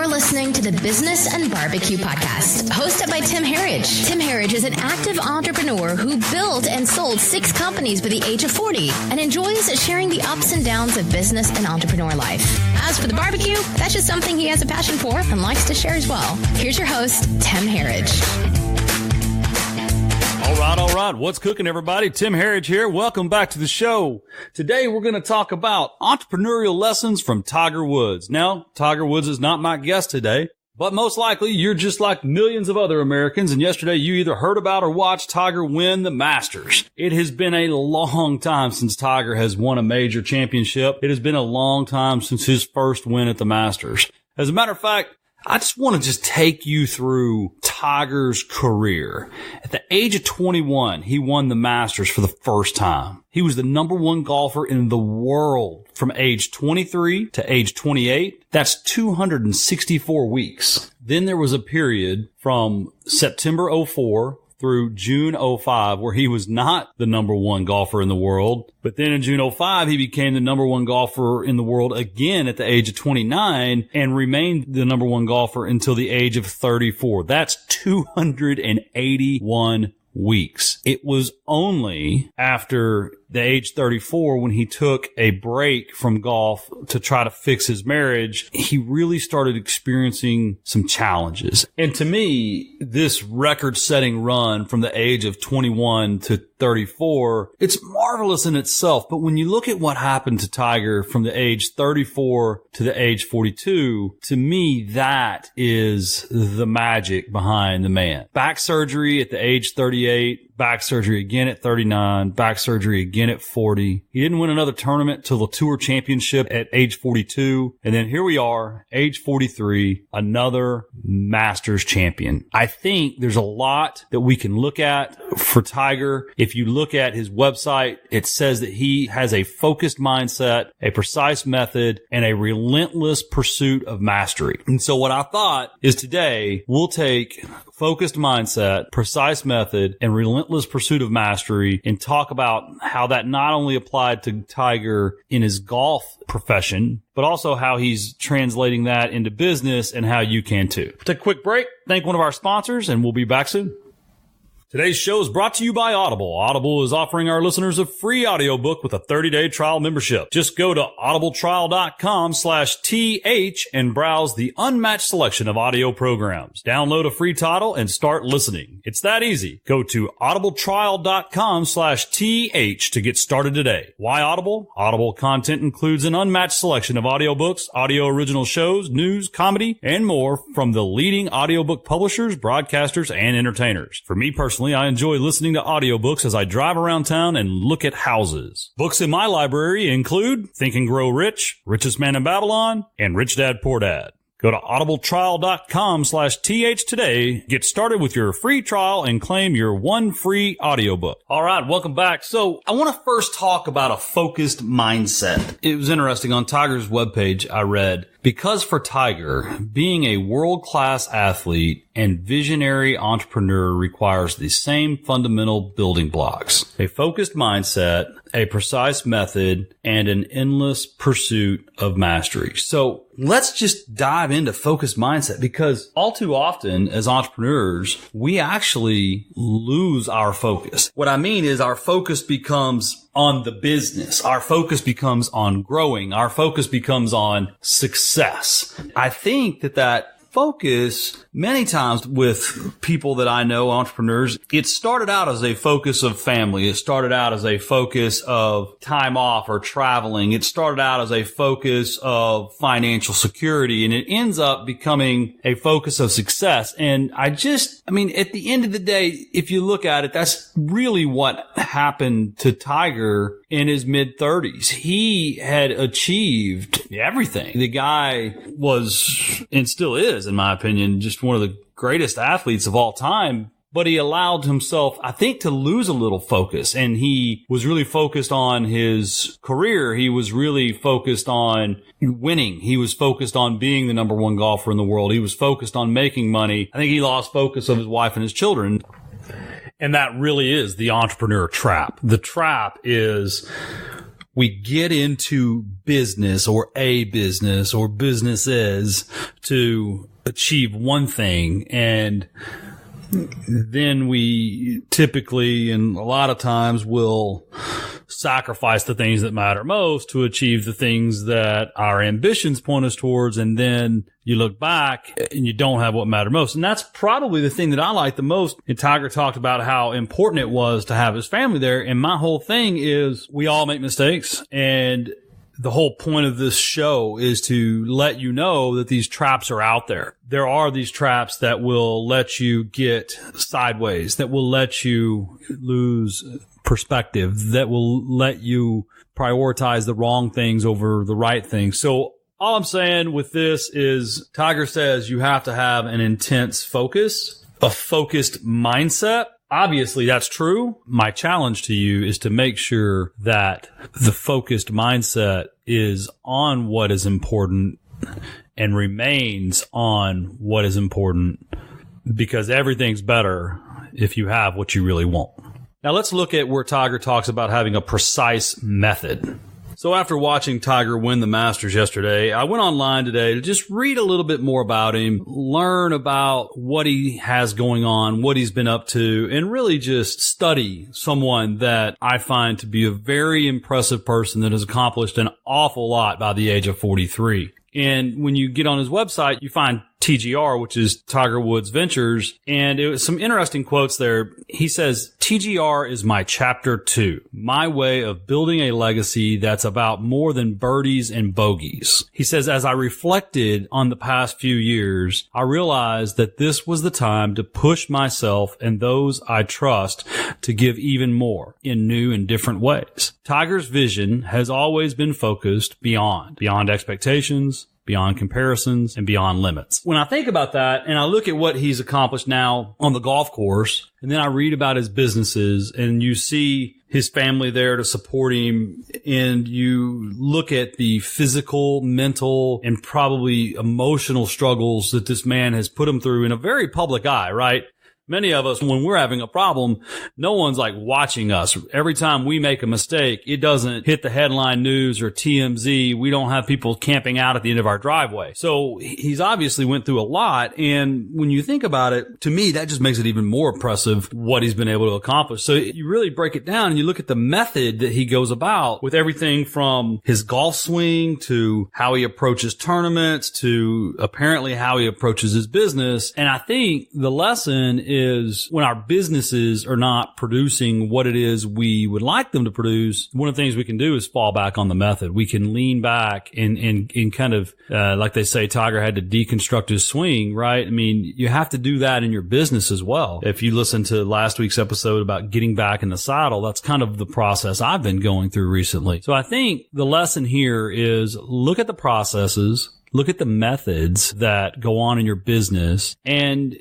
You're listening to the Business and Barbecue Podcast, hosted by Tim Harridge. Tim Harridge is an active entrepreneur who built and sold 6 companies by the age of 40 and enjoys sharing the ups and downs of business and entrepreneur life. As for the barbecue, that's just something he has a passion for and likes to share as well. Here's your host, Tim Harridge. All right. What's cooking, everybody? Tim Harridge here. Welcome back to the show. Today, we're going to talk about entrepreneurial lessons from Tiger Woods. Now, Tiger Woods is not my guest today, but most likely you're just like millions of other Americans, and yesterday you either heard about or watched Tiger win the Masters. It has been a long time since Tiger has won a major championship. It has been a long time since his first win at the Masters. As a matter of fact, I just want to take you through Tiger's career. At the age of 21, he won the Masters for the first time. He was the number 1 golfer in the world from age 23 to age 28. That's 264 weeks. Then there was a period from September 04 through June 05, where he was not the number 1 golfer in the world. But then in June 05, he became the number 1 golfer in the world again at the age of 29 and remained the number 1 golfer until the age of 34. That's 281 weeks. It was only after the age 34 when he took a break from golf to try to fix his marriage, he really started experiencing some challenges. And to me, this record-setting run from the age of 21 to 34, it's marvelous in itself. But when you look at what happened to Tiger from the age 34 to the age 42, to me, that is the magic behind the man. Back surgery at the age 38, back surgery again at 39, back surgery again at 40. He didn't win another tournament till the Tour Championship at age 42. And then here we are, age 43, another Masters champion. I think there's a lot that we can look at for Tiger. If you look at his website, it says that he has a focused mindset, a precise method, and a relentless pursuit of mastery. And so what I thought is today we'll take focused mindset, precise method, and relentless pursuit of mastery and talk about how that not only applied to Tiger in his golf profession, but also how he's translating that into business and how you can too. Take a quick break, thank one of our sponsors, and we'll be back soon. Today's show is brought to you by Audible. Audible is offering our listeners a free audiobook with a 30-day trial membership. Just go to audibletrial.com/TH and browse the unmatched selection of audio programs. Download a free title and start listening. It's that easy. Go to audibletrial.com/TH to get started today. Why Audible? Audible content includes an unmatched selection of audiobooks, audio original shows, news, comedy, and more from the leading audiobook publishers, broadcasters, and entertainers. For me personally, I enjoy listening to audiobooks as I drive around town and look at houses. Books in my library include Think and Grow Rich, Richest Man in Babylon, and Rich Dad Poor Dad. Go to audibletrial.com/TH today. Get started with your free trial and claim your 1 free audiobook. All right, welcome back. So I want to first talk about a focused mindset. It was interesting. On Tiger's webpage, I read, because for Tiger, being a world-class athlete and visionary entrepreneur requires the same fundamental building blocks: a focused mindset, a precise method, and an endless pursuit of mastery. So let's just dive into focused mindset, because all too often as entrepreneurs, we actually lose our focus. What I mean is our focus becomes on the business. Our focus becomes on growing. Our focus becomes on success. I think that focus, many times with people that I know, entrepreneurs, it started out as a focus of family. It started out as a focus of time off or traveling. It started out as a focus of financial security, and it ends up becoming a focus of success. And at the end of the day, if you look at it, that's really what happened to Tiger in his mid-30s. He had achieved everything. The guy was, and still is, in my opinion, just one of the greatest athletes of all time. But he allowed himself, I think, to lose a little focus. And he was really focused on his career. He was really focused on winning. He was focused on being the number 1 golfer in the world. He was focused on making money. I think he lost focus of his wife and his children. And that really is the entrepreneur trap. The trap is we get into business or businesses to achieve one thing, and then we typically and a lot of times will sacrifice the things that matter most to achieve the things that our ambitions point us towards. And then you look back and you don't have what mattered most. And that's probably the thing that I like the most. And Tiger talked about how important it was to have his family there. And my whole thing is we all make mistakes, and the whole point of this show is to let you know that these traps are out there. There are these traps that will let you get sideways, that will let you lose perspective, that will let you prioritize the wrong things over the right things. So all I'm saying with this is Tiger says you have to have an intense focus, a focused mindset. Obviously, that's true. My challenge to you is to make sure that the focused mindset is on what is important and remains on what is important, because everything's better if you have what you really want. Now, let's look at where Tiger talks about having a precise method. So after watching Tiger win the Masters yesterday, I went online today to just read a little bit more about him, learn about what he has going on, what he's been up to, and really just study someone that I find to be a very impressive person that has accomplished an awful lot by the age of 43. And when you get on his website, you find TGR, which is Tiger Woods Ventures. And it was some interesting quotes there. He says, TGR is my chapter 2, my way of building a legacy that's about more than birdies and bogeys. He says, as I reflected on the past few years, I realized that this was the time to push myself and those I trust to give even more in new and different ways. Tiger's vision has always been focused beyond expectations, beyond comparisons, and beyond limits. When I think about that and I look at what he's accomplished now on the golf course, and then I read about his businesses and you see his family there to support him, and you look at the physical, mental, and probably emotional struggles that this man has put him through in a very public eye, right? Many of us, when we're having a problem, no one's like watching us. Every time we make a mistake, it doesn't hit the headline news or TMZ. We don't have people camping out at the end of our driveway. So he's obviously went through a lot. And when you think about it, to me, that just makes it even more impressive what he's been able to accomplish. So you really break it down and you look at the method that he goes about with everything from his golf swing to how he approaches tournaments to apparently how he approaches his business. And I think the lesson is when our businesses are not producing what it is we would like them to produce, one of the things we can do is fall back on the method. We can lean back and kind of, like they say, Tiger had to deconstruct his swing, right? I mean, you have to do that in your business as well. If you listen to last week's episode about getting back in the saddle, that's kind of the process I've been going through recently. So I think the lesson here is look at the processes, look at the methods that go on in your business, and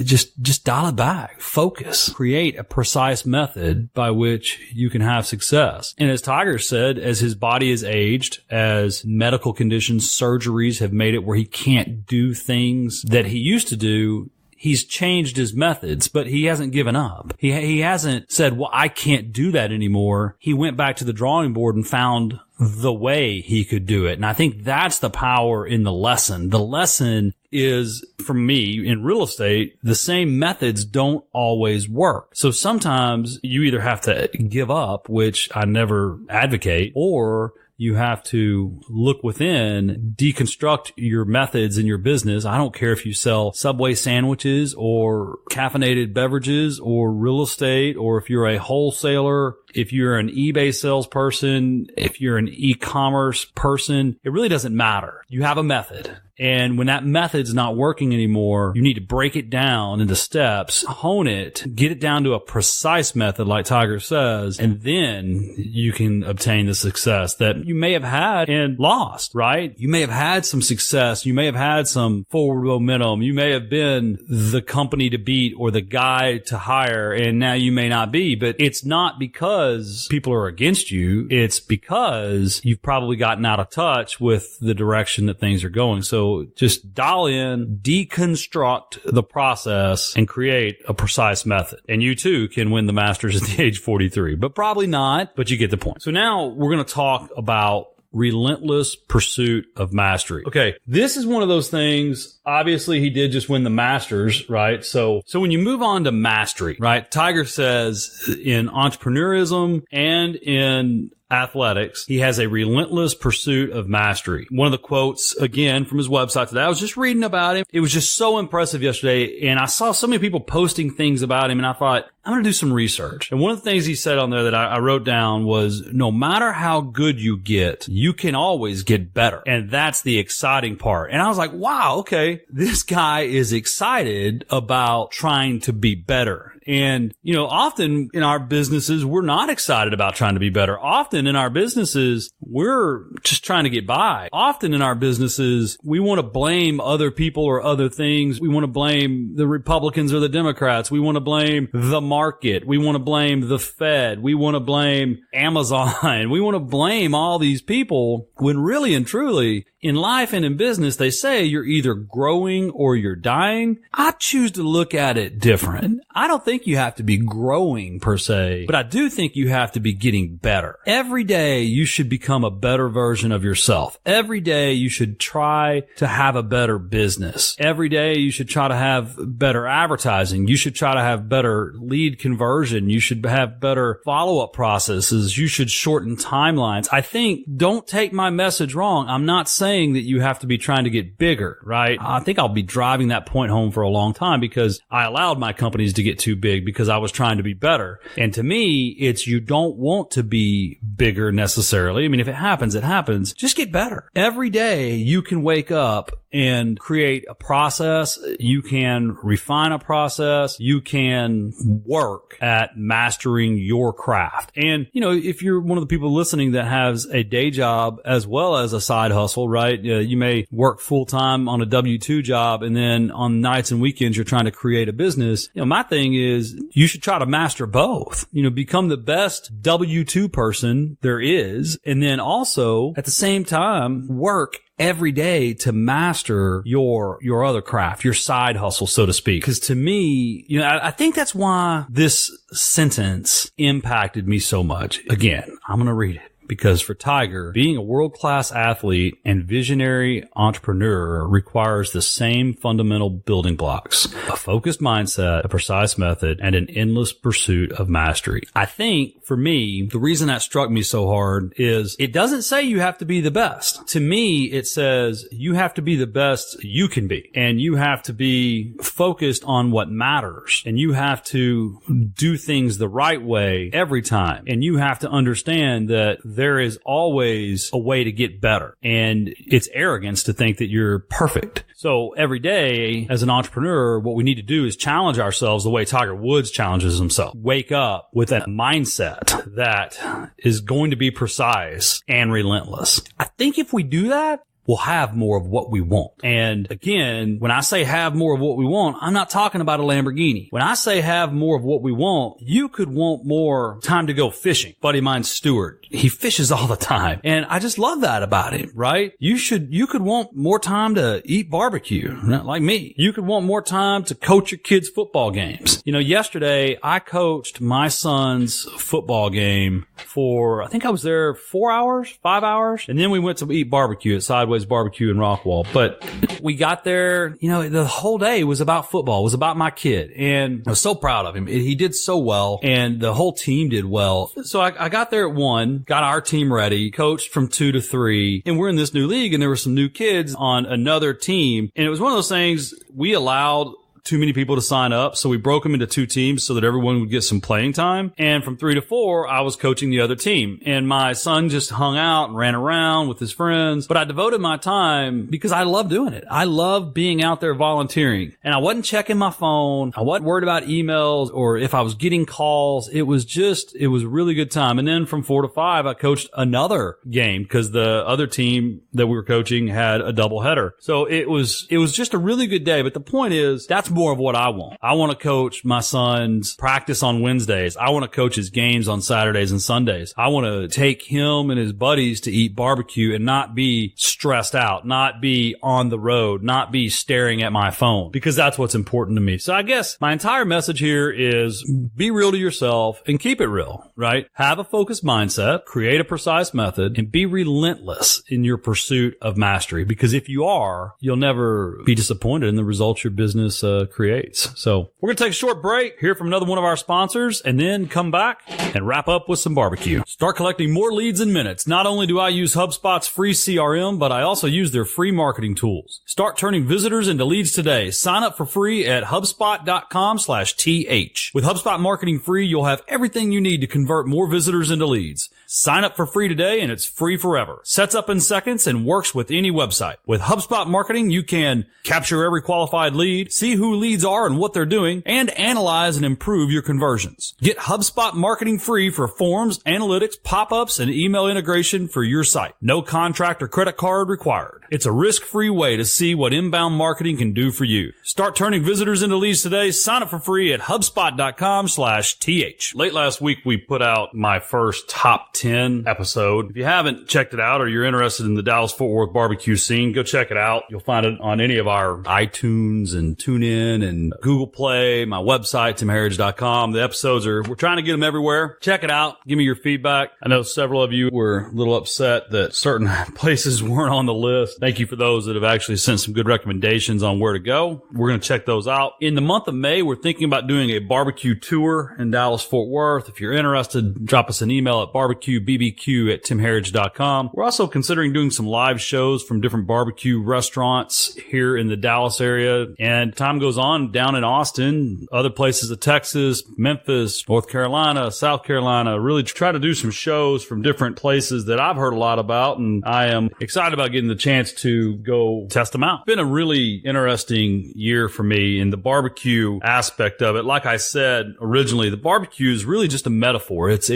just dial it back, focus, create a precise method by which you can have success. And as Tiger said, as his body has aged, as medical conditions, surgeries have made it where he can't do things that he used to do, he's changed his methods, but he hasn't given up. He hasn't said, well, I can't do that anymore. He went back to the drawing board and found the way he could do it. And I think that's the power in the lesson. The lesson is, for me, in real estate, the same methods don't always work. So sometimes you either have to give up, which I never advocate, or you have to look within, deconstruct your methods in your business. I don't care if you sell Subway sandwiches or caffeinated beverages or real estate, or if you're a wholesaler, if you're an eBay salesperson, if you're an e-commerce person, it really doesn't matter. You have a method. And when that method's not working anymore, you need to break it down into steps, hone it, get it down to a precise method like Tiger says, and then you can obtain the success that you may have had and lost, right? You may have had some success. You may have had some forward momentum. You may have been the company to beat or the guy to hire, and now you may not be. But it's not because because people are against you. It's because you've probably gotten out of touch with the direction that things are going. So just dial in, deconstruct the process, and create a precise method. And you too can win the Masters at the age 43, but probably not, but you get the point. So now we're going to talk about relentless pursuit of mastery. Okay, this is one of those things. Obviously, he did just win the Masters, right? So when you move on to mastery, right? Tiger says in entrepreneurialism and in athletics, he has a relentless pursuit of mastery. One of the quotes, again, from his website today, I was just reading about him. It was just so impressive yesterday, and I saw so many people posting things about him, and I thought, I'm going to do some research. And one of the things he said on there that I wrote down was, no matter how good you get, you can always get better. And that's the exciting part. And I was like, wow, okay, this guy is excited about trying to be better. And, you know, often in our businesses, we're not excited about trying to be better. Often in our businesses, we're just trying to get by. Often in our businesses, we want to blame other people or other things. We want to blame the Republicans or the Democrats. We want to blame the market. We want to blame the Fed. We want to blame Amazon. We want to blame all these people when really and truly in life and in business, they say you're either growing or you're dying. I choose to look at it different. I don't think you have to be growing per se, but I do think you have to be getting better. Every day you should become a better version of yourself. Every day you should try to have a better business. Every day you should try to have better advertising. You should try to have better lead conversion. You should have better follow-up processes. You should shorten timelines. I think, don't take my message wrong. I'm not saying that you have to be trying to get bigger, right? I think I'll be driving that point home for a long time because I allowed my companies to get too big because I was trying to be better. And to me, it's you don't want to be bigger necessarily. I mean, if it happens, it happens. Just get better. Every day you can wake up and create a process. You can refine a process. You can work at mastering your craft. And, you know, if you're one of the people listening that has a day job as well as a side hustle, right? You may work full time on a W-2 job, and then on nights and weekends, you're trying to create a business. You know, my thing is you should try to master both. You know, become the best W-2 person there is. And then also at the same time, work every day to master your other craft, your side hustle, so to speak. Because to me, you know, I think that's why this sentence impacted me so much. Again, I'm going to read it. Because for Tiger, being a world-class athlete and visionary entrepreneur requires the same fundamental building blocks: a focused mindset, a precise method, and an endless pursuit of mastery. I think, for me, the reason that struck me so hard is it doesn't say you have to be the best. To me, it says you have to be the best you can be. And you have to be focused on what matters. And you have to do things the right way every time. And you have to understand that there is always a way to get better. And it's arrogance to think that you're perfect. So every day as an entrepreneur, what we need to do is challenge ourselves the way Tiger Woods challenges himself. Wake up with a mindset that is going to be precise and relentless. I think if we do that, we'll have more of what we want. And again, when I say have more of what we want, I'm not talking about a Lamborghini. When I say have more of what we want, you could want more time to go fishing. Buddy of mine, Stuart, he fishes all the time. And I just love that about him, right? You could want more time to eat barbecue, like me. You could want more time to coach your kids' football games. You know, yesterday I coached my son's football game for, I think I was there 4 hours, 5 hours. And then we went to eat barbecue at Sideways Barbecue in Rockwall. But we got there, you know, the whole day was about football. It was about my kid. And I was so proud of him. He did so well, and the whole team did well. So I got there at 1, got our team ready, coached from 2 to 3, and we're in this new league, and there were some new kids on another team. And it was one of those things, we allowed too many people to sign up, so we broke them into 2 teams so that everyone would get some playing time. And from 3 to 4, I was coaching the other team. And my son just hung out and ran around with his friends. But I devoted my time because I love doing it. I love being out there volunteering. And I wasn't checking my phone. I wasn't worried about emails or if I was getting calls. It was a really good time. And then from 4 to 5, I coached another game because the other team that we were coaching had a doubleheader. So it was just a really good day. But the point is, that's more of what I want. I want to coach my son's practice on Wednesdays. I want to coach his games on Saturdays and Sundays. I want to take him and his buddies to eat barbecue and not be stressed out, not be on the road, not be staring at my phone, because that's what's important to me. So I guess my entire message here is be real to yourself and keep it real, right? Have a focused mindset, create a precise method, and be relentless in your pursuit of mastery. Because if you are, you'll never be disappointed in the results your business creates. So we're going to take a short break, hear from another one of our sponsors, and then come back and wrap up with some barbecue. Start collecting more leads in minutes. Not only do I use HubSpot's free CRM, but I also use their free marketing tools. Start turning visitors into leads today. Sign up for free at HubSpot.com/TH. With HubSpot Marketing Free, you'll have everything you need to convert more visitors into leads. Sign up for free today and it's free forever. Sets up in seconds and works with any website. With HubSpot Marketing, you can capture every qualified lead, see who leads are and what they're doing, and analyze and improve your conversions. Get HubSpot Marketing Free for forms, analytics, pop-ups, and email integration for your site. No contract or credit card required. It's a risk-free way to see what inbound marketing can do for you. Start turning visitors into leads today. Sign up for free at HubSpot.com/TH. Late last week, we put out my first top 10 episode. If you haven't checked it out or you're interested in the Dallas-Fort Worth barbecue scene, go check it out. You'll find it on any of our iTunes and TuneIn and Google Play, my website, timheritage.com. The episodes we're trying to get them everywhere. Check it out. Give me your feedback. I know several of you were a little upset that certain places weren't on the list. Thank you for those that have actually sent some good recommendations on where to go. We're going to check those out. In the month of May, we're thinking about doing a barbecue tour in Dallas-Fort Worth. If you're interested, drop us an email at barbecuebbq@timheritage.com. We're also considering doing some live shows from different barbecue restaurants here in the Dallas area. And time goes on down in Austin, other places of Texas, Memphis, North Carolina, South Carolina, really try to do some shows from different places that I've heard a lot about. And I am excited about getting the chance to go test them out. It's been a really interesting year for me in the barbecue aspect of it. Like I said originally, the barbecue is really just a metaphor. It's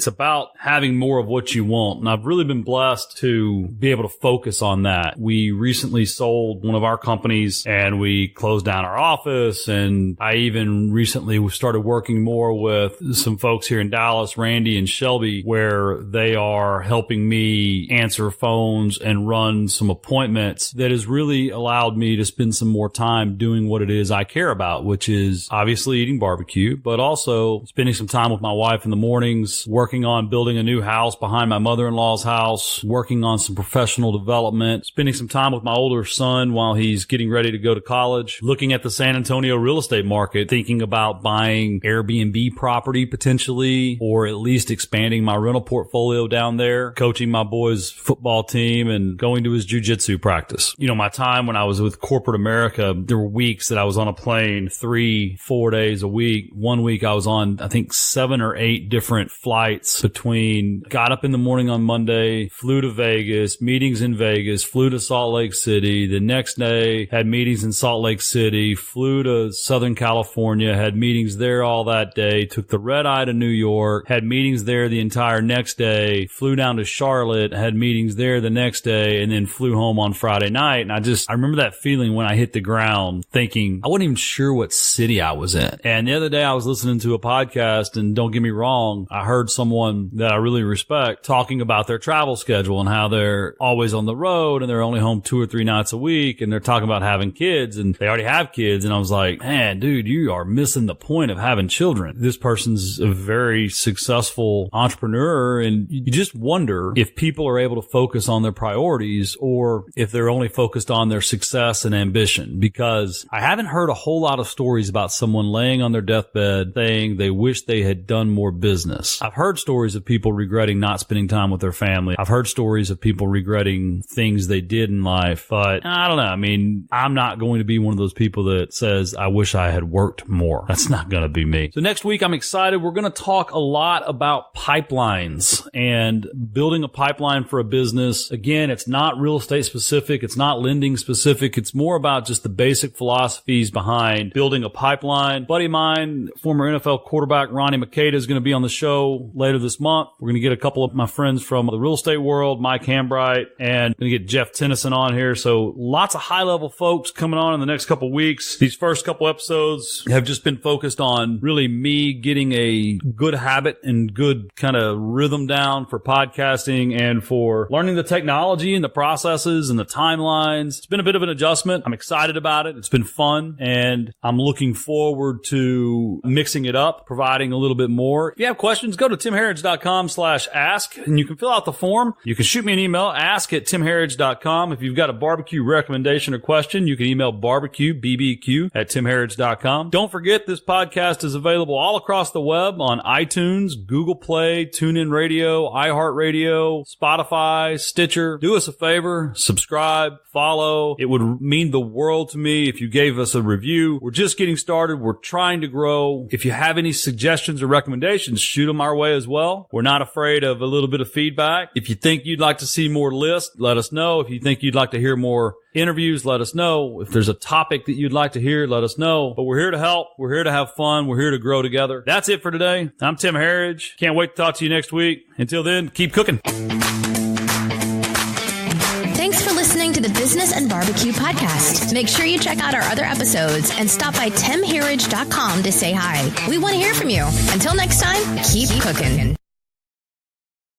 about having more of what you want. And I've really been blessed to be able to focus on that. We recently sold one of our companies and we closed down our office. And I even recently started working more with some folks here in Dallas, Randy and Shelby, where they are helping me answer phones and run some appointments that has really allowed me to spend some more time doing what it is I care about, which is obviously eating barbecue, but also spending some time with my wife in the mornings, working on building a new house behind my mother-in-law's house, working on some professional development, spending some time with my older son while he's getting ready to go to college, looking at the San Antonio real estate market, thinking about buying Airbnb property potentially, or at least expanding my rental portfolio down there, coaching my boys' football team and going to his jiu-jitsu practice. You know, my time when I was with corporate America, there were weeks that I was on a plane 3-4 days a week. One week I was on, I think, 7 or 8 different flights between got up in the morning on Monday, flew to Vegas, meetings in Vegas, flew to Salt Lake City. The next day had meetings in Salt Lake City, flew to Southern California, had meetings there all that day, took the red eye to New York, had meetings there the entire next day, flew down to Charlotte, had meetings there the next day, and then flew home on Friday night. And I remember that feeling when I hit the ground thinking, I wasn't even sure what city I was in. And the other day I was listening to a podcast, and don't get me wrong, I heard someone that I really respect talking about their travel schedule and how they're always on the road and they're only home 2 or 3 nights a week, and they're talking about having kids, and they already have kids. And I was like, man, dude, you are missing the point of having children. This person's a very successful entrepreneur, and you just wonder if people are able to focus on their priorities or if they're only focused on their success and ambition. Because I haven't heard a whole lot of stories about someone laying on their deathbed saying they wish they had done more business. I've heard stories of people regretting not spending time with their family. I've heard stories of people regretting things they did in life, but I don't know. I mean, I'm not going to be one of those people that says, I wish I had worked more. That's not going to be me. So next week, I'm excited. We're going to talk a lot about pipelines and building a pipeline for a business. Again, it's not real estate specific. It's not lending specific. It's more about just the basic philosophies behind building a pipeline. Buddy of mine, former NFL quarterback Ronnie Makeda, is going to be on the show later this month. We're going to get a couple of my friends from the real estate world, Mike Hambright, and going to get Jeff Tennyson on here. So lots of high-level folks coming on in the next couple of weeks. weeks. These first couple episodes have just been focused on really me getting a good habit and good kind of rhythm down for podcasting and for learning the technology and the processes and the timelines. It's been a bit of an adjustment. I'm excited about it. It's been fun, and I'm looking forward to mixing it up, providing a little bit more. If you have questions, go to timherridge.com/ask, and you can fill out the form. You can shoot me an email, ask@timherridge.com. If you've got a barbecue recommendation or question, you can email BBQ@timherridge.com. Don't forget, this podcast is available all across the web on iTunes, Google Play, TuneIn Radio, iHeartRadio, Spotify, Stitcher. Do us a favor, subscribe, follow. It would mean the world to me if you gave us a review. We're just getting started. We're trying to grow. If you have any suggestions or recommendations, shoot them our way as well. We're not afraid of a little bit of feedback. If you think you'd like to see more lists, let us know. If you think you'd like to hear more interviews, let us know. If there's a topic that you'd like to hear, let us know. But we're here to help. We're here to have fun. We're here to grow together. That's it for today. I'm Tim Herridge. Can't wait to talk to you next week. Until then, keep cooking. Thanks for listening to the Business and Barbecue Podcast. Make sure you check out our other episodes and stop by timherridge.com to say hi. We want to hear from you. Until next time, keep cooking.